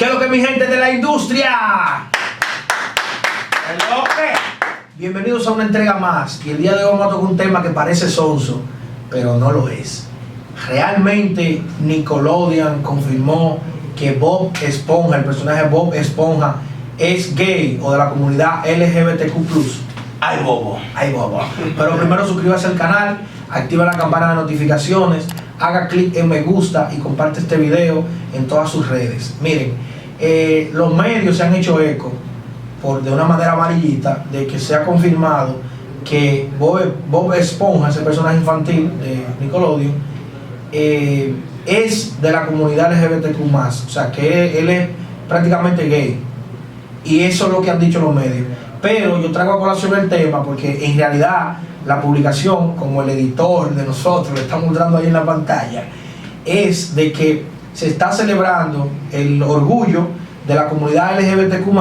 ¿Qué es lo que mi gente de la industria? Bienvenidos a una entrega más. Y el día de hoy vamos a tocar un tema que parece sonso, pero no lo es. Realmente Nickelodeon confirmó que Bob Esponja, el personaje Bob Esponja, es gay o de la comunidad LGBTQ+. Ay, bobo. Ay, bobo. Pero primero suscríbase al canal, activa la campana de notificaciones, haga clic en me gusta y comparte este video en todas sus redes. Miren, los medios se han hecho eco de una manera amarillita de que se ha confirmado que Bob Esponja, ese personaje infantil de Nickelodeon, es de la comunidad LGBTQ+, o sea que él es prácticamente gay, y eso es lo que han dicho los medios. Pero yo traigo a colación el tema porque en realidad la publicación, como el editor de nosotros le está mostrando ahí en la pantalla, es de que se está celebrando el orgullo de la comunidad LGBTQ+,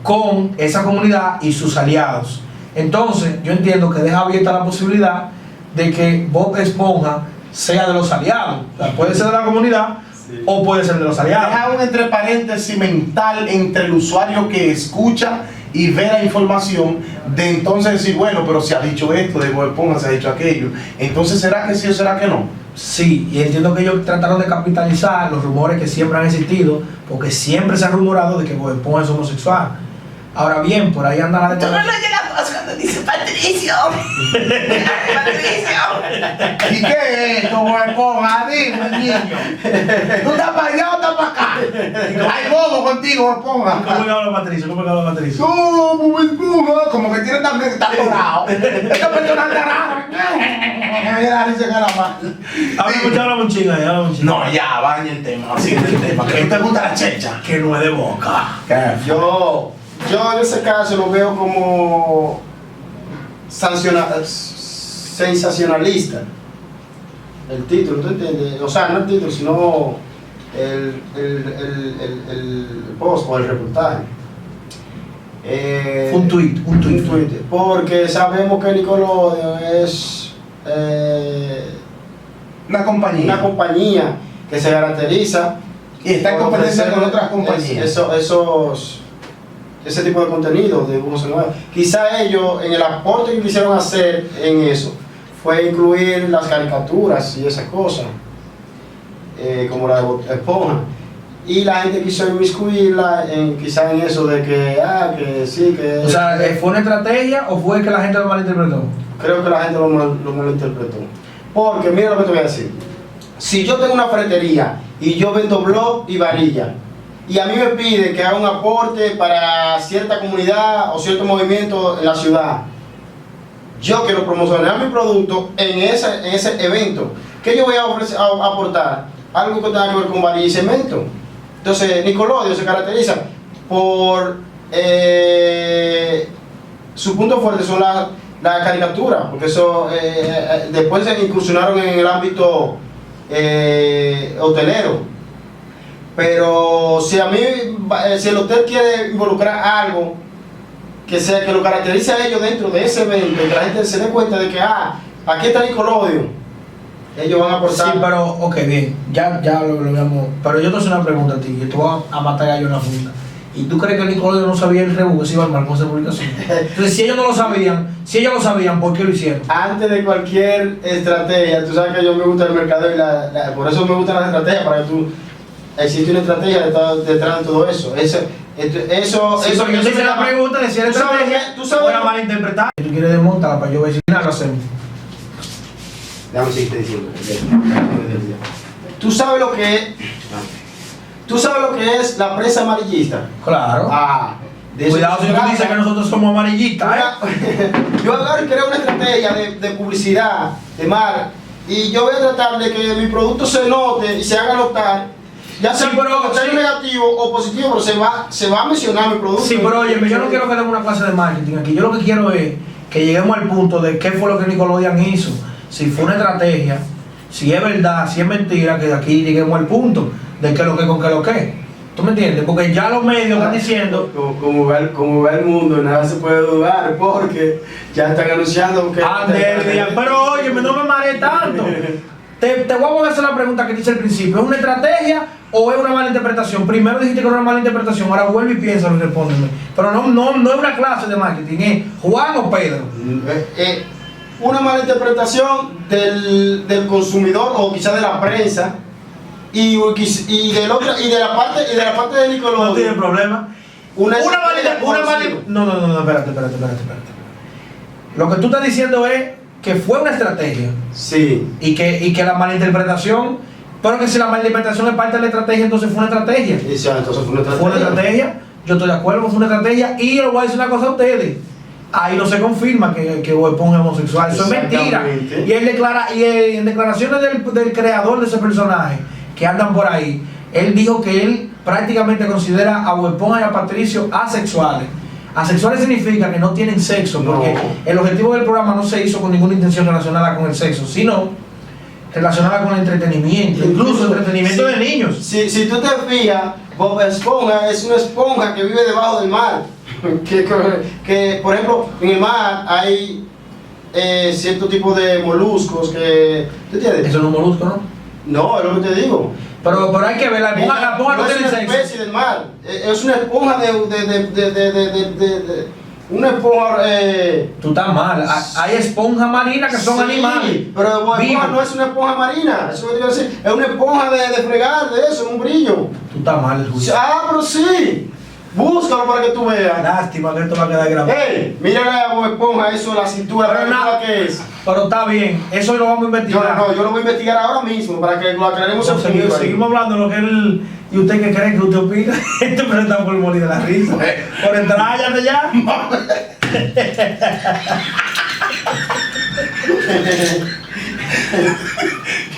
con esa comunidad y sus aliados. Entonces yo entiendo que deja abierta la posibilidad de que Bob Esponja sea de los aliados. O sea, puede ser de la comunidad, sí, o puede ser de los aliados. Deja un entre paréntesis mental entre el usuario que escucha y ve la información, de entonces decir, bueno, pero se ha dicho esto, de Bob Esponja se ha dicho aquello. Entonces, ¿será que sí o será que no? Sí, y entiendo que ellos trataron de capitalizar los rumores que siempre han existido, porque siempre se ha rumorado de que Bob Esponja es homosexual. Ahora bien, por ahí anda la... Tú no le llegas cuando dice Patricio. Patricio. ¿Y qué es esto, Bob Esponja? Dime, niño. ¿Tú estás para allá o estás para acá? Hay bobo contigo, Bob Esponja. ¿Cómo que habla Patricio? ¿Cómo que habla Patricio? No, Bob Esponja. Como que tiene también que estar dorado. Esta persona está rara. Mira, dice caramba. Habla un chingo ahí, habla un chingo. No, ya, baña el tema, sigue el tema. ¿Que te gusta la checha? Que no es de boca. Yo en ese caso lo veo como sensacionalista. El título, ¿tú entiendes? O sea, no el título, sino el post o el reportaje. Un tweet. Porque sabemos que Nickelodeon es Una compañía que se caracteriza y está en competencia con otras compañías. Ese tipo de contenido de dibujos animados. Quizá ellos, en el aporte que quisieron hacer en eso, fue incluir las caricaturas y esas cosas, como la de Bob Esponja. Y la gente quiso inmiscuirla quizá en eso de que sí, que... O sea, ¿fue una estrategia o fue que la gente lo malinterpretó? Creo que la gente lo malinterpretó. Porque mira lo que te voy a decir. Si yo tengo una ferretería y yo vendo blog y varilla, y a mí me piden que haga un aporte para cierta comunidad o cierto movimiento en la ciudad, yo quiero promocionar mi producto en ese evento. ¿Qué yo voy a aportar? Algo que tenga que ver con varilla y cemento. Entonces, Nickelodeon se caracteriza por su punto fuerte son las caricaturas, porque eso después se incursionaron en el ámbito hotelero. Pero si el hotel quiere involucrar algo que lo caracterice a ellos dentro de ese evento, que la gente se dé cuenta de que aquí está Nickelodeon, ellos van a aportar. Sí, pero ok, bien, ya lo veamos. Pero yo te hago una pregunta a ti, yo te voy a matar gallo en la funda. ¿Y tú crees que Nickelodeon no sabía el revuelo que se iba a armar con esa publicación? Entonces, si ellos no lo sabían, ¿por qué lo hicieron? Antes de cualquier estrategia, tú sabes que yo me gusta el mercado y por eso me gustan las estrategias, para que existe una estrategia detrás de todo eso. Eso Yo te hice la pregunta de si era estrategia, tú sabes, o era malinterpretada. Tú quieres desmontarla para yo ver si nada lo hacemos. Déjame seguirte diciendo. ¿Tú sabes lo que es? ¿Tú sabes lo que es la prensa amarillista? Claro. Cuidado si tú dices que nosotros somos amarillistas, Yo agarro y creo una estrategia de publicidad, de marca, y yo voy a tratar de que mi producto se note y se haga notar, ya sea negativo o positivo, pero se va a mencionar mi producto. Sí, pero oye, yo no quiero que demos una clase de marketing aquí. Yo lo que quiero es que lleguemos al punto de qué fue lo que Nickelodeon hizo. Si fue una estrategia, si es verdad, si es mentira, que de aquí lleguemos al punto de qué lo que con qué lo que. ¿Tú me entiendes? Porque ya los medios están diciendo... Como va el mundo, nada se puede dudar, porque ya están anunciando que... Pero oye, no me mareé tanto. te voy a hacer la pregunta que dice al principio. ¿Es una estrategia o es una mala interpretación? Primero dijiste que era una mala interpretación, ahora vuelve y piénsalo y respóndeme. Pero no es una clase de marketing, es Juan o Pedro. Una mala interpretación del consumidor o quizás de la prensa y de la parte de Nickelodeon. No tiene problema. Una mala. No, espérate. Lo que tú estás diciendo es que fue una estrategia. Sí. Y que la malinterpretación, pero que si la malinterpretación es parte de la estrategia, entonces fue una estrategia. Entonces fue una estrategia. Fue una estrategia, yo estoy de acuerdo, fue una estrategia. Y yo le voy a decir una cosa a ustedes. Ahí no se confirma que Bob Esponja es homosexual. Eso es mentira. Y él declara, en declaraciones del creador de ese personaje que andan por ahí, él dijo que él prácticamente considera a Bob Esponja y a Patricio asexuales. Asexuales significa que no tienen sexo, porque el objetivo del programa no se hizo con ninguna intención relacionada con el sexo, sino relacionada con el entretenimiento, incluso entretenimiento de niños. Si tú te fijas, Bob Esponja es una esponja que vive debajo del mar. que por ejemplo, en el mar hay cierto tipo de moluscos que... ¿Tú entiendes? Eso no es un molusco, ¿no? No, es lo que te digo. Pero hay que ver, la esponja no no es tiene una sexo. especie del mar, es una esponja una esponja. Tú estás mal. Hay esponjas marinas que son Sí, animales. pero Bob Esponja Viven. no es una esponja marina, eso es lo que te quiero decir. Es una esponja de fregar, de eso, un brillo. Tú estás mal, Julio. Pero sí. Búscalo para que tú veas. Lástima que esto va a quedar grabado. Mírale a Bob Esponja, eso, la cintura, Pero para nada. que es. Pero está bien, eso lo vamos a investigar. Yo lo voy a investigar ahora mismo para que lo aclaremos en Entonces, vivo ahí. seguimos hablando de lo que él y usted que cree que usted opina. Este pero está por morir de la risa. Por entrar ya.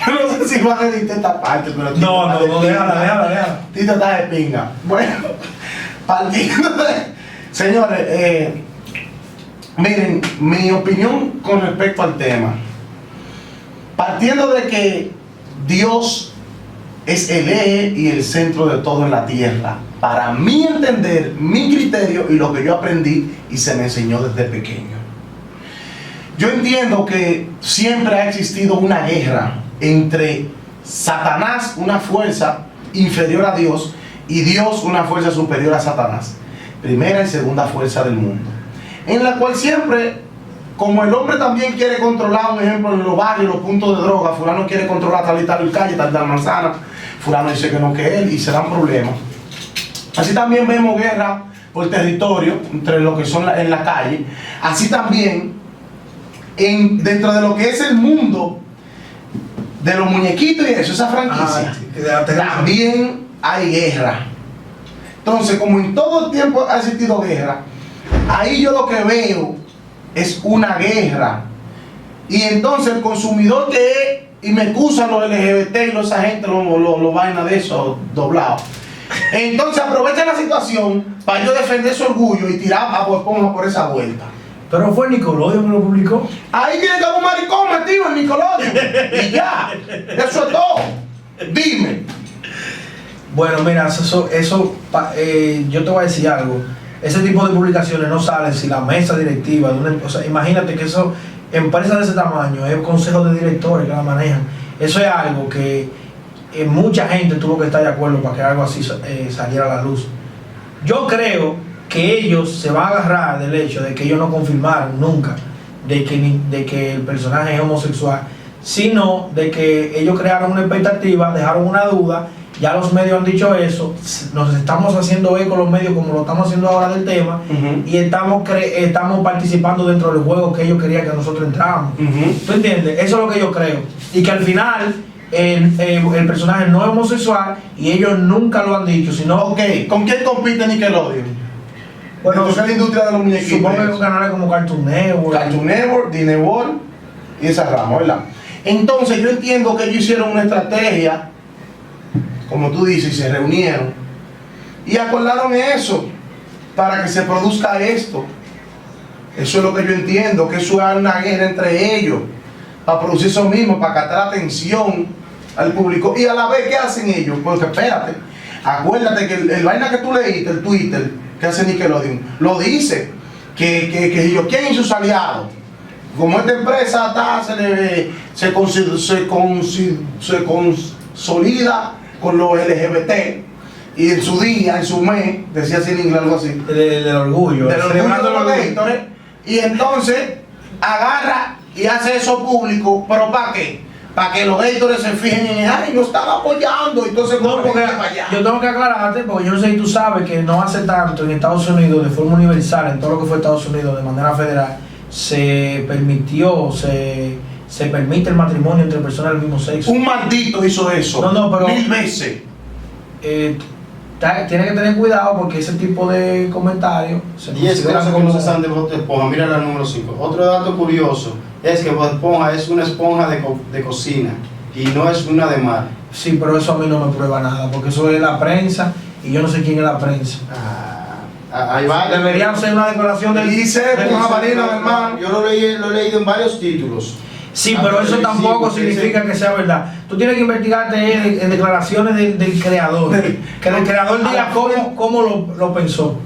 Yo no sé si van a editar esta parte, pero No, déjala. Tito está de pinga. Bueno, partiendo de... Señores, miren, mi opinión con respecto al tema. Partiendo de que Dios es el eje y el centro de todo en la tierra. Para mi entender, mi criterio y lo que yo aprendí y se me enseñó desde pequeño. Yo entiendo que siempre ha existido una guerra entre Satanás, una fuerza inferior a Dios, y Dios, una fuerza superior a Satanás. Primera y segunda fuerza del mundo. En la cual siempre, como el hombre también quiere controlar, un ejemplo, en los barrios, los puntos de droga, fulano quiere controlar tal y tal calle, tal manzana, fulano dice que no, que él, y se dan problemas. Así también vemos guerra por territorio, entre lo que son en la calle. Así también, dentro de lo que es el mundo de los muñequitos y eso, esa franquicia, también hay guerra. Entonces, como en todo el tiempo ha existido guerra, ahí yo lo que veo es una guerra. Y entonces el consumidor que es, y me excusan los LGBT y esa gente, los vainas de eso doblados. Entonces aprovecha la situación para yo defender su orgullo y tirar a Bob Esponja por esa vuelta. Pero fue Nickelodeon que lo publicó. Ahí tiene que haber un maricón metido en Nickelodeon. Y ya, eso es todo. Dime. Bueno, mira, yo te voy a decir algo. Ese tipo de publicaciones no salen si la mesa directiva de una, o sea, imagínate que eso, empresas de ese tamaño, es consejo de directores que la manejan. Eso es algo que mucha gente tuvo que estar de acuerdo para que algo así saliera a la luz. Yo creo que ellos se van a agarrar del hecho de que ellos no confirmaron nunca de que el personaje es homosexual, sino de que ellos crearon una expectativa, dejaron una duda. Ya los medios han dicho eso, nos estamos haciendo eco los medios como lo estamos haciendo ahora del tema, y estamos participando dentro del juego que ellos querían que nosotros entráramos. ¿Tú entiendes? Eso es lo que yo creo. Y que al final el personaje no es homosexual y ellos nunca lo han dicho, sino... Ok, ¿con quién compite Nickelodeon? Bueno, es la industria de los muñequitos. Supongo que un canal como Cartoon Network. Cartoon Network, Disney World y esa rama, ¿verdad? Entonces yo entiendo que ellos hicieron una estrategia, como tú dices, y se reunieron y acordaron eso para que se produzca esto. Eso es lo que yo entiendo, que eso es una guerra entre ellos para producir eso mismo, para captar atención al público. Y a la vez, ¿qué hacen ellos? Porque espérate, acuérdate que el vaina que tú leíste, el Twitter que hace Nickelodeon, lo dice que yo, ¿quién y sus aliados? como esta empresa está, se consolida con los LGBT y en su día, en su mes, decía así en inglés algo así, Del orgullo. de los celebrando el orgullo. Gators, y entonces agarra y hace eso público, pero ¿para qué? Para que los Gators se fijen en, ay, lo están apoyando, entonces No, porque para allá. yo tengo que aclararte, porque yo no sé si tú sabes que no hace tanto en Estados Unidos, de forma universal, en todo lo que fue Estados Unidos, de manera federal, se permite el matrimonio entre personas del mismo sexo. Un maldito hizo eso. No, pero- 1000 veces. Tiene que tener cuidado porque ese tipo de comentarios se 10 consideran cosas que como... no se saben de Bob Esponja. Mira la número 5. Otro dato curioso es que Bob Esponja es una esponja de cocina y no es una de mar. Sí, pero eso a mí no me prueba nada, porque eso es la prensa y yo no sé quién es la prensa. Ahí va. Debería ser una declaración del... Dice, del- una varina, hermano. Yo lo he leído en varios títulos. Sí, pero eso tampoco significa que sea verdad. Tú tienes que investigarte en declaraciones del creador. Que el creador diga cómo lo pensó.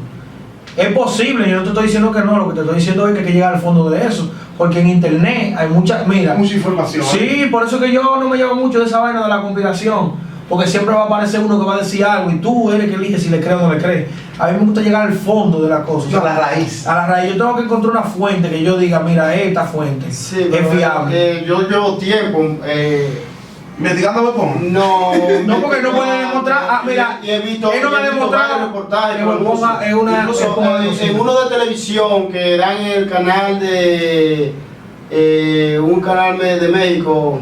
Es posible, yo no te estoy diciendo que no, lo que te estoy diciendo es que hay que llegar al fondo de eso. Porque en internet hay mucha, mira, Mucha información. sí, por eso que yo no me llevo mucho de esa vaina de la conspiración. Porque siempre va a aparecer uno que va a decir algo y tú eres el que elige si le crees o no le crees. A mí me gusta llegar al fondo de la cosa. A la raíz. A la raíz. Yo tengo que encontrar una fuente que yo diga, mira, esta fuente Sí, es pero, fiable. yo llevo tiempo. Investigando Bob Esponja. No, porque no puede demostrar. Mira, y he visto, él no me ha he visto demostrado varios reportajes que con Bob Esponja música. es una Incluso, esponja de en cocina. uno de televisión que dan en el canal de un canal de México,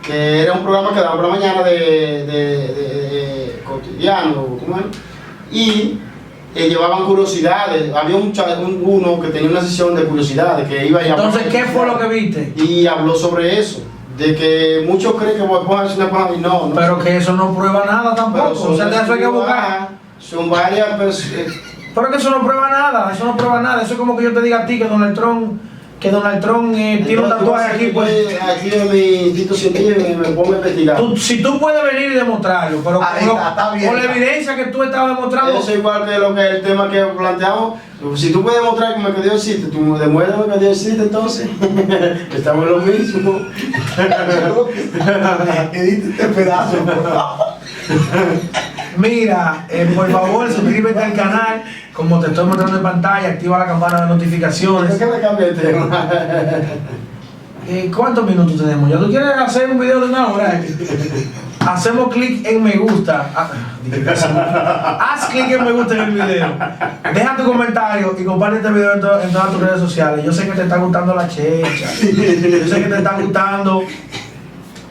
que era un programa que daba por la mañana de cotidiano, ¿cómo es? Y llevaban curiosidades. Había uno que tenía una sesión de curiosidades que iba a llamar. Entonces, ¿qué fue lo que viste? Y habló sobre eso, de que muchos creen que Bob Esponja es una esponja y no. Pero que eso no prueba nada tampoco. O sea, de eso hay que buscar. Son varias personas. Pero que eso no prueba nada. Eso no prueba nada. Eso es como que yo te diga a ti que Donald Trump tiene un tatuaje aquí, pues. Aquí en mi instituto científico y me pongo a investigar. Si tú puedes venir y demostrarlo, pero Ahí está bien. con la evidencia que tú estabas demostrando. Eso es igual que lo que el tema que planteamos. Si tú puedes demostrar que Dios existe, tú demuéstrame que Dios existe, entonces estamos en lo mismo. Edita este pedazo, por favor. Mira, por favor, suscríbete al canal. Como te estoy mostrando en pantalla, activa la campana de notificaciones. ¿Por qué me cambia el tema? ¿Cuántos minutos tenemos? ¿Ya tú quieres hacer un video de una hora? Hacemos clic en me gusta. Haz clic en me gusta en el video. Deja tu comentario y comparte este video en todas tus redes sociales. Yo sé que te está gustando la checha. Yo sé que te está gustando.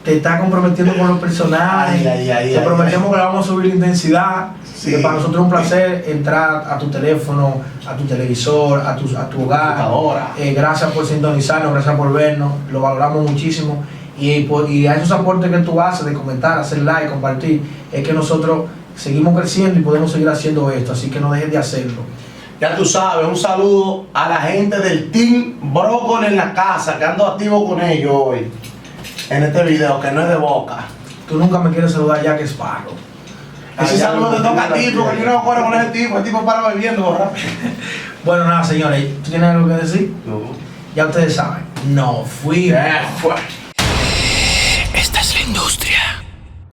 Te está comprometiendo con los personajes. Te prometemos que le vamos a subir la intensidad. Sí. Que para nosotros es un placer entrar a tu teléfono, a tu televisor, a tu hogar. Computadora. Gracias por sintonizarnos, gracias por vernos. Lo valoramos muchísimo. Y a esos aportes que tú haces de comentar, hacer like, compartir, es que nosotros seguimos creciendo y podemos seguir haciendo esto. Así que no dejes de hacerlo. Ya tú sabes, un saludo a la gente del Team Brócoli en la casa, que ando activo con ellos hoy. En este video, que no es de boca. Tú nunca me quieres saludar ya que es Sparrow. Ese saludo te toca a ti, porque yo no me acuerdo con ese tipo. El tipo para bebiendo, ¿verdad? Bueno, nada, señores, ¿tú tienes algo que decir? No. Ya ustedes saben. No fui. Ya fue.